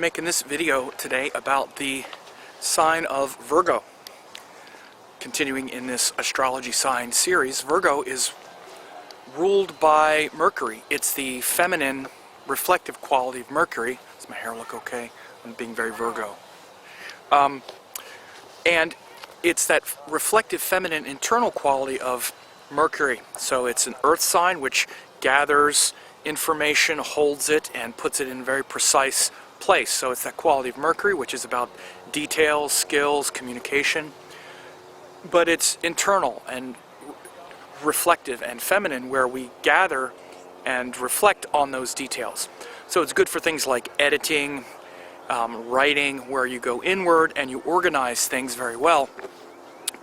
making this video today about the sign of Virgo. Continuing in this astrology sign series, Virgo is ruled by Mercury. It's the feminine reflective quality of Mercury. Does my hair look okay? I'm being very Virgo. And it's that reflective feminine internal quality of Mercury. So it's an earth sign which gathers information, holds it, and puts it in a very precise place. So it's that quality of Mercury, which is about details, skills, communication. But it's internal and reflective and feminine, where we gather and reflect on those details. So it's good for things like editing, writing, where you go inward and you organize things very well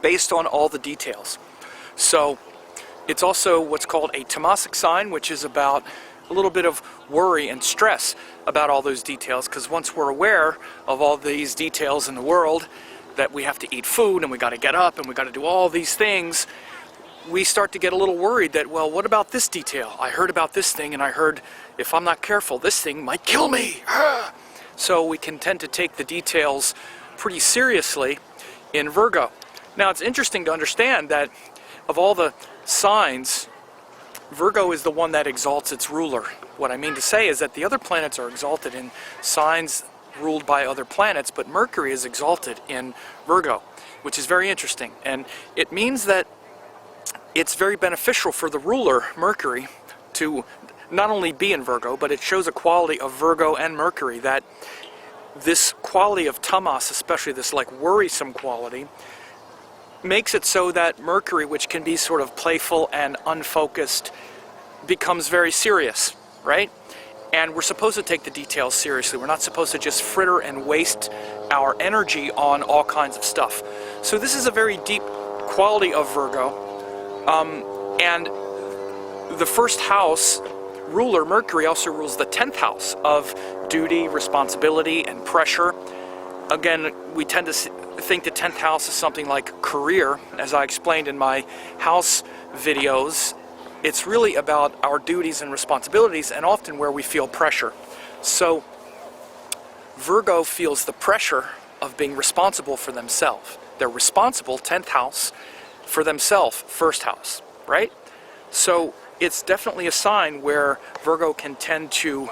based on all the details. So it's also what's called a tamasic sign, which is about a little bit of worry and stress about all those details, because once we're aware of all these details in the world, that we have to eat food and we got to get up and we got to do all these things, we start to get a little worried that, well, what about this detail? I heard about this thing, and I heard if I'm not careful, this thing might kill me. So we can tend to take the details pretty seriously in Virgo. Now, it's interesting to understand that of all the signs, Virgo is the one that exalts its ruler. What I mean to say is that the other planets are exalted in signs ruled by other planets, but Mercury is exalted in Virgo, which is very interesting. And it means that it's very beneficial for the ruler, Mercury, to not only be in Virgo, but it shows a quality of Virgo and Mercury, that this quality of tamas, especially this like worrisome quality, makes it so that Mercury, which can be sort of playful and unfocused, becomes very serious, right? And we're supposed to take the details seriously. We're not supposed to just fritter and waste our energy on all kinds of stuff. So this is a very deep quality of Virgo. And the first house ruler, Mercury, also rules the 10th house of duty, responsibility, and pressure. Again, we tend to think the 10th house is something like career. As I explained in my house videos, it's really about our duties and responsibilities, and often where we feel pressure. So Virgo feels the pressure of being responsible for themselves. They're responsible, 10th house, for themselves, first house, right? So it's definitely a sign where Virgo can tend to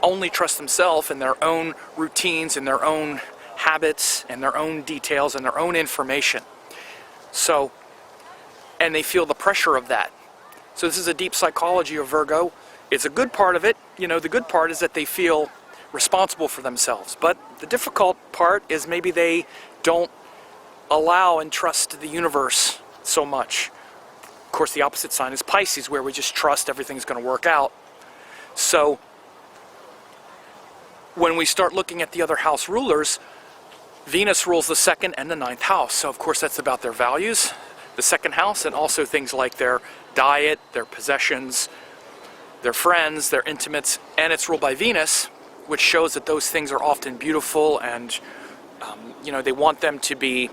only trust themselves and their own routines and their own habits and their own details and their own information. So, and they feel the pressure of that. So this is a deep psychology of Virgo. It's a good part of it. You know, the good part is that they feel responsible for themselves. But the difficult part is maybe they don't allow and trust the universe so much. Of course, the opposite sign is Pisces, where we just trust everything's going to work out. So when we start looking at the other house rulers, Venus rules the 2nd and the 9th house. So of course that's about their values, the 2nd house, and also things like their diet, their possessions, their friends, their intimates, and it's ruled by Venus, which shows that those things are often beautiful, and you know, they want them to be,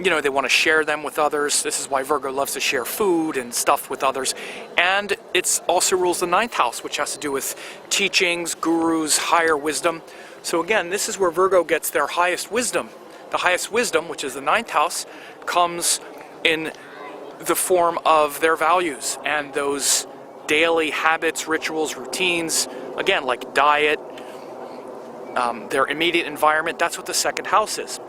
you know, they want to share them with others. This is why Virgo loves to share food and stuff with others. And it also rules the 9th house, which has to do with teachings, gurus, higher wisdom. So again, this is where Virgo gets their highest wisdom. The highest wisdom, which is the 9th house, comes in the form of their values and those daily habits, rituals, routines, again, like diet, their immediate environment. That's what the 2nd house is.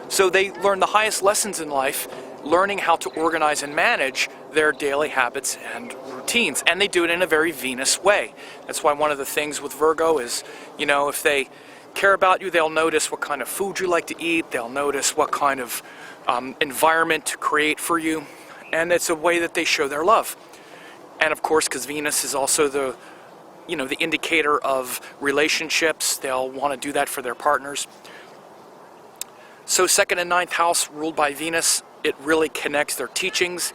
So they learn the highest lessons in life, learning how to organize and manage their daily habits and routines. And they do it in a very Venus way. That's why one of the things with Virgo is, you know, if they care about you, they'll notice what kind of food you like to eat. They'll notice what kind of environment to create for you. And it's a way that they show their love. And of course, because Venus is also the, you know, the indicator of relationships, they'll want to do that for their partners. So 2nd and 9th house ruled by Venus, it really connects their teachings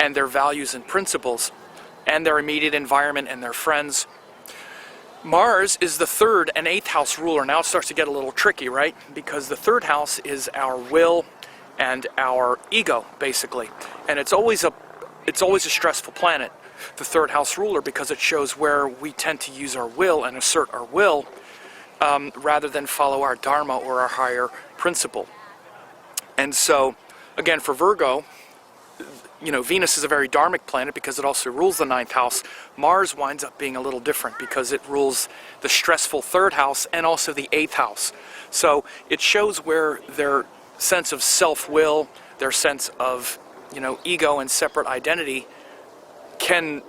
and their values and principles and their immediate environment and their friends. Mars is the 3rd and 8th house ruler. Now it starts to get a little tricky, right? Because the 3rd house is our will and our ego, basically. And it's always a stressful planet. the third house ruler, because it shows where we tend to use our will and assert our will rather than follow our dharma or our higher principle. And so, again, for Virgo, Venus is a very dharmic planet because it also rules the 9th house. Mars winds up being a little different because it rules the stressful 3rd house and also the 8th house. So it shows where their sense of self-will, their sense of, ego and separate identity can,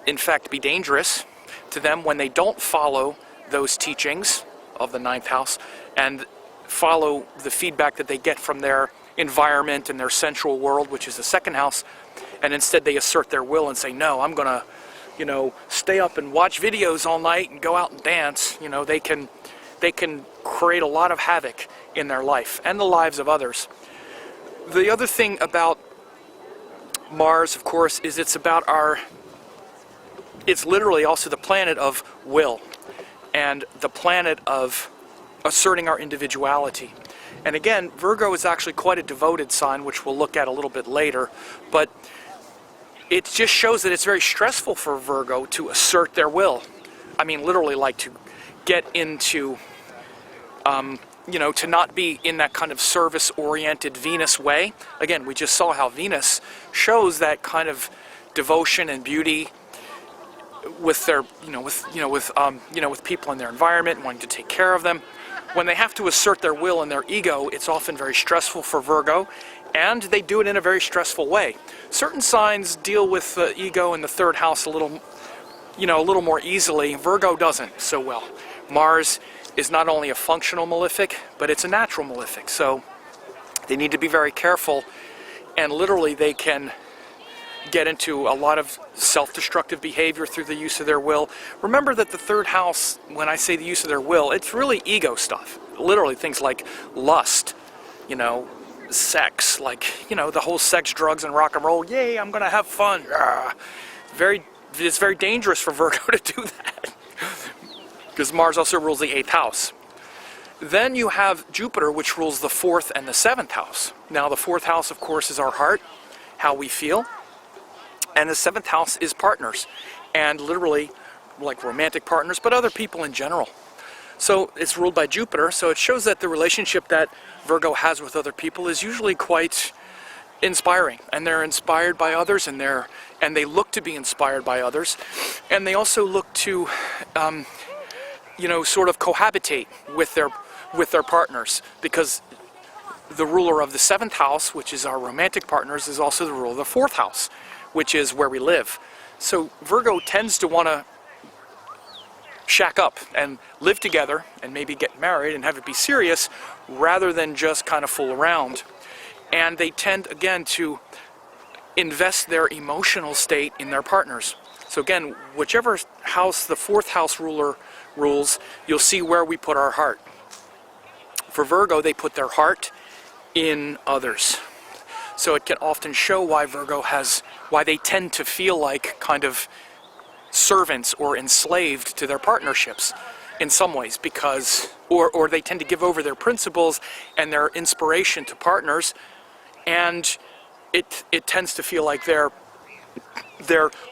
in fact, be dangerous to them when they don't follow those teachings of the 9th house and follow the feedback that they get from their environment and their sensual world, which is the 2nd house, and instead they assert their will and say, no, I'm gonna, stay up and watch videos all night and go out and dance. They can create a lot of havoc in their life and the lives of others. The other thing about Mars, of course, is it's literally also the planet of will and the planet of asserting our individuality. And again, Virgo is actually quite a devoted sign, which we'll look at a little bit later, but it just shows that it's very stressful for Virgo to assert their will. I mean, literally, like to get into, to not be in that kind of service-oriented Venus way. Again, we just saw how Venus shows that kind of devotion and beauty with their, with people in their environment, wanting to take care of them. When they have to assert their will and their ego, it's often very stressful for Virgo, and they do it in a very stressful way. Certain signs deal with the ego in the 3rd house a little more easily. Virgo doesn't so well. Mars is not only a functional malefic, but it's a natural malefic. So they need to be very careful, and literally they can get into a lot of self-destructive behavior through the use of their will. Remember that the 3rd house, when I say the use of their will, it's really ego stuff. Literally things like lust, sex, the whole sex, drugs, and rock and roll. Yay, I'm going to have fun. It's very dangerous for Virgo to do that because Mars also rules the 8th house. Then you have Jupiter, which rules the 4th and the 7th house. Now, the 4th house, of course, is our heart, how we feel. And the 7th house is partners, and literally like romantic partners, but other people in general. So it's ruled by Jupiter, so it shows that the relationship that Virgo has with other people is usually quite inspiring, and they're inspired by others, and they look to be inspired by others, and they also look to, sort of cohabitate with their partners, because the ruler of the 7th house, which is our romantic partners, is also the ruler of the 4th house, which is where we live. So Virgo tends to want to shack up and live together and maybe get married and have it be serious rather than just kind of fool around. And they tend, again, to invest their emotional state in their partners. So again, whichever house the 4th house ruler rules, you'll see where we put our heart. For Virgo, they put their heart in others. So it can often show why why they tend to feel like kind of servants or enslaved to their partnerships in some ways, because, or they tend to give over their principles and their inspiration to partners, and it tends to feel like they're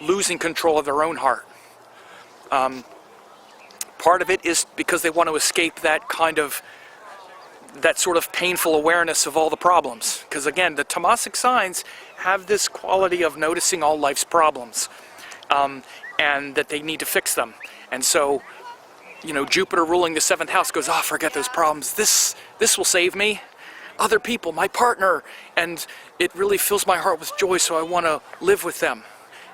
losing control of their own heart. Part of it is because they want to escape that sort of painful awareness of all the problems. Because again, the Tamasic signs have this quality of noticing all life's problems, and that they need to fix them. And so, Jupiter ruling the 7th house goes, forget those problems. This will save me. Other people, my partner, and it really fills my heart with joy, so I want to live with them.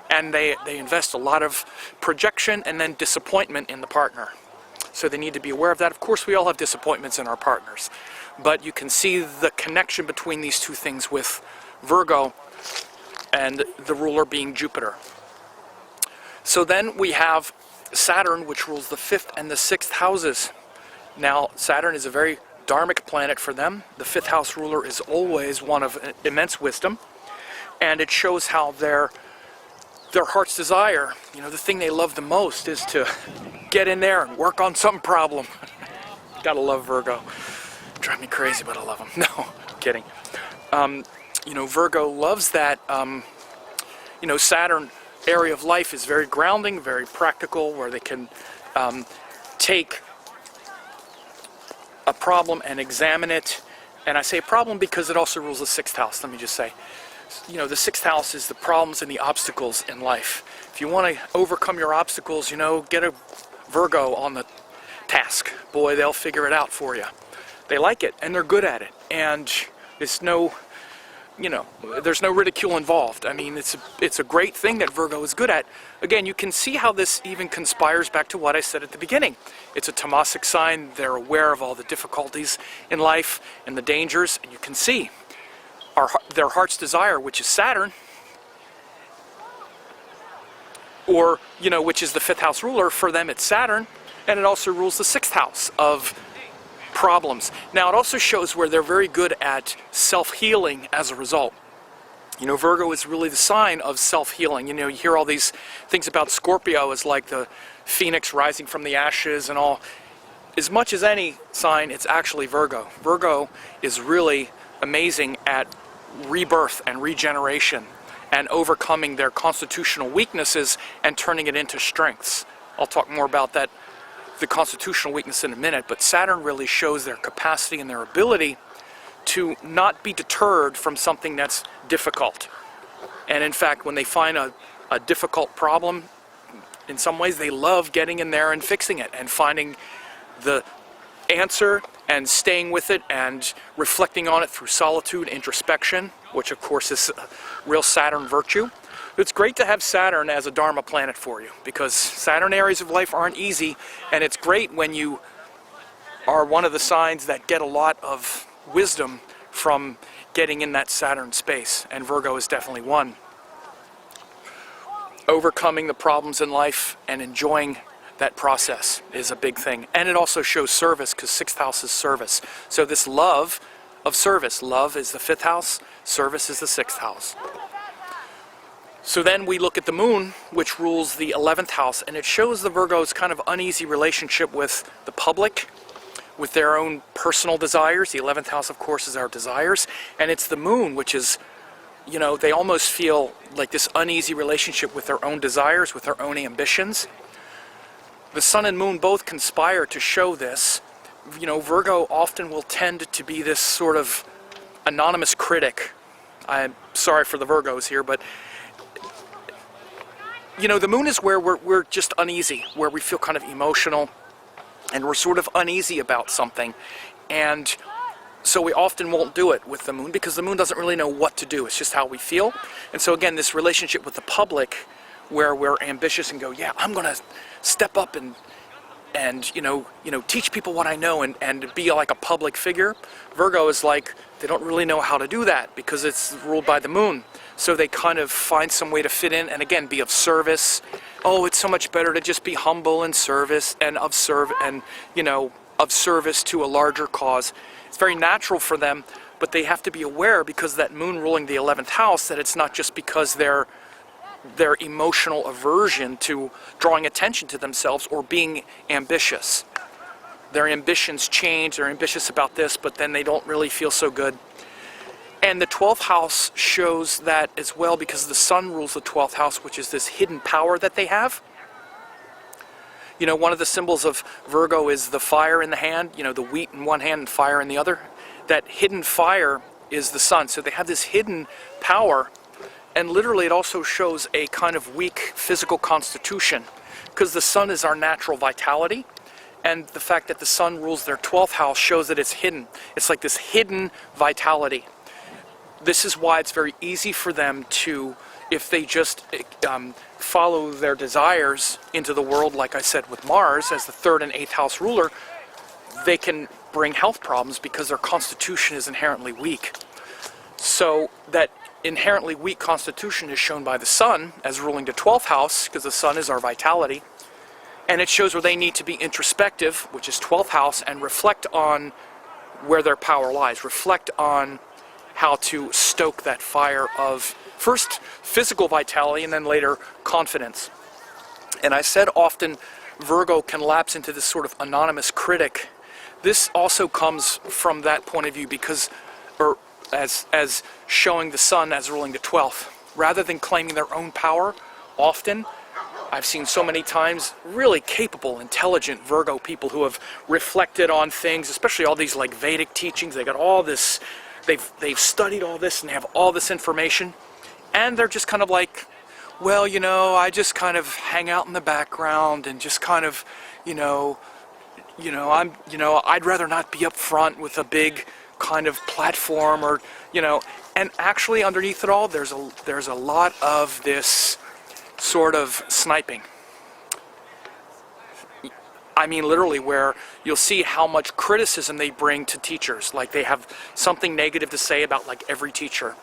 And they invest a lot of projection and then disappointment in the partner. So they need to be aware of that. Of course, we all have disappointments in our partners, but you can see the connection between these two things with Virgo and the ruler being Jupiter. So then we have Saturn, which rules the 5th and the 6th houses. Now, Saturn is a very dharmic planet for them. The 5th house ruler is always one of immense wisdom, and it shows how their heart's desire, the thing they love the most is to get in there and work on some problem. Gotta love Virgo. Drive me crazy, but I love them. No, kidding. Virgo loves that, Saturn area of life is very grounding, very practical, where they can take a problem and examine it. And I say problem because it also rules the 6th house. Let me just say, you know, the 6th house is the problems and the obstacles in life. If you want to overcome your obstacles, you know, get a Virgo on the task. Boy, they'll figure it out for you. They like it, and they're good at it. And there's no, you know, there's no ridicule involved. I mean, it's a great thing that Virgo is good at. Again, you can see how this even conspires back to what I said at the beginning. It's a Tamasic sign. They're aware of all the difficulties in life and the dangers, and you can see their heart's desire, which is Saturn, or, you know, which is the 5th house ruler. For them, it's Saturn, and it also rules the 6th house of problems. Now, it also shows where they're very good at self-healing as a result. You know, Virgo is really the sign of self-healing. You know, you hear all these things about Scorpio as like the phoenix rising from the ashes and all. As much as any sign, it's actually Virgo. Virgo is really amazing at rebirth and regeneration and overcoming their constitutional weaknesses and turning it into strengths. I'll talk more about that, the constitutional weakness, in a minute, but Saturn really shows their capacity and their ability to not be deterred from something that's difficult. And in fact, when they find a difficult problem, in some ways they love getting in there and fixing it and finding the answer and staying with it and reflecting on it through solitude, introspection, which of course is a real Saturn virtue. It's great to have Saturn as a Dharma planet for you, because Saturn areas of life aren't easy, and it's great when you are one of the signs that get a lot of wisdom from getting in that Saturn space, and Virgo is definitely one. Overcoming the problems in life and enjoying that process is a big thing. And it also shows service, because 6th house is service. So this love of service, love is the 5th house, service is the 6th house. So then we look at the moon, which rules the 11th house, and it shows the Virgo's kind of uneasy relationship with the public, with their own personal desires. The 11th house, of course, is our desires, and it's the moon, which is, you know, they almost feel like this uneasy relationship with their own desires, with their own ambitions. The sun and moon both conspire to show this. You know, Virgo often will tend to be this sort of anonymous critic. I'm sorry for the Virgos here, but you know, the moon is where we're just uneasy, where we feel kind of emotional, and we're sort of uneasy about something. And so we often won't do it with the moon, because the moon doesn't really know what to do. It's just how we feel. And so again, this relationship with the public, where we're ambitious and go, yeah, I'm going to step up and you know, teach people what I know and be like a public figure. Virgo is like, they don't really know how to do that because it's ruled by the moon. So they kind of find some way to fit in and again be of service. Oh, it's so much better to just be humble and service and of service to a larger cause. It's very natural for them, but they have to be aware, because that moon ruling the 11th house, that it's not just because their emotional aversion to drawing attention to themselves or being ambitious. Their ambitions change, they're ambitious about this, but then they don't really feel so good. And the 12th house shows that as well, because the sun rules the 12th house, which is this hidden power that they have. You know, one of the symbols of Virgo is the fire in the hand, you know, the wheat in one hand and fire in the other. That hidden fire is the sun. So they have this hidden power, and literally it also shows a kind of weak physical constitution, because the sun is our natural vitality, and the fact that the sun rules their 12th house shows that it's hidden. It's like this hidden vitality. This is why it's very easy for them to, if they just follow their desires into the world, like I said with Mars as the 3rd and 8th house ruler, they can bring health problems because their constitution is inherently weak. So that inherently weak constitution is shown by the sun as ruling the 12th house, because the sun is our vitality, and it shows where they need to be introspective, which is 12th house, and reflect on where their power lies, reflect on how to stoke that fire of first physical vitality and then later confidence. And I said often Virgo can lapse into this sort of anonymous critic. This also comes from that point of view, because, or as showing the sun as ruling the 12th. Rather than claiming their own power often. I've seen so many times really capable, intelligent Virgo people who have reflected on things, especially all these like Vedic teachings. They got all this, they've studied all this and they have all this information, and they're just kind of like, well, you know, I just kind of hang out in the background and just kind of, I'd rather not be up front with a big kind of platform, or, and actually underneath it all, there's a lot of this sort of sniping. I mean, literally, where you'll see how much criticism they bring to teachers. Like, they have something negative to say about like every teacher.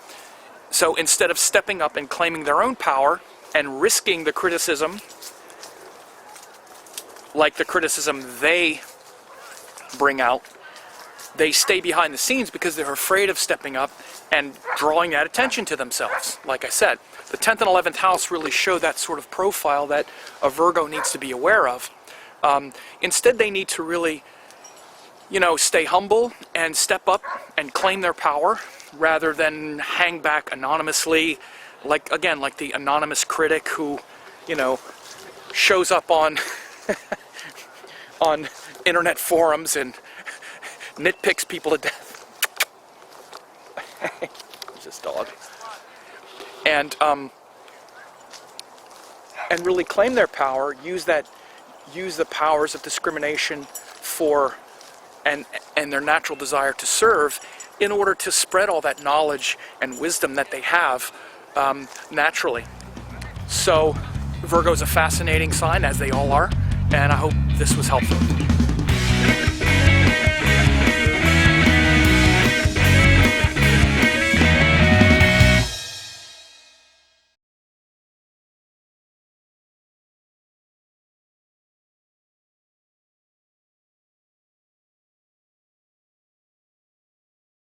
So instead of stepping up and claiming their own power and risking the criticism, like the criticism they bring out, they stay behind the scenes because they're afraid of stepping up and drawing that attention to themselves. Like I said, the 10th and 11th house really show that sort of profile that a Virgo needs to be aware of. Instead, they need to really, stay humble and step up and claim their power rather than hang back anonymously, like the anonymous critic who, shows up on on internet forums and nitpicks people to death. Who's this dog? And really claim their power, use the powers of discrimination for and their natural desire to serve in order to spread all that knowledge and wisdom that they have naturally. So Virgo is a fascinating sign, as they all are, and I hope this was helpful.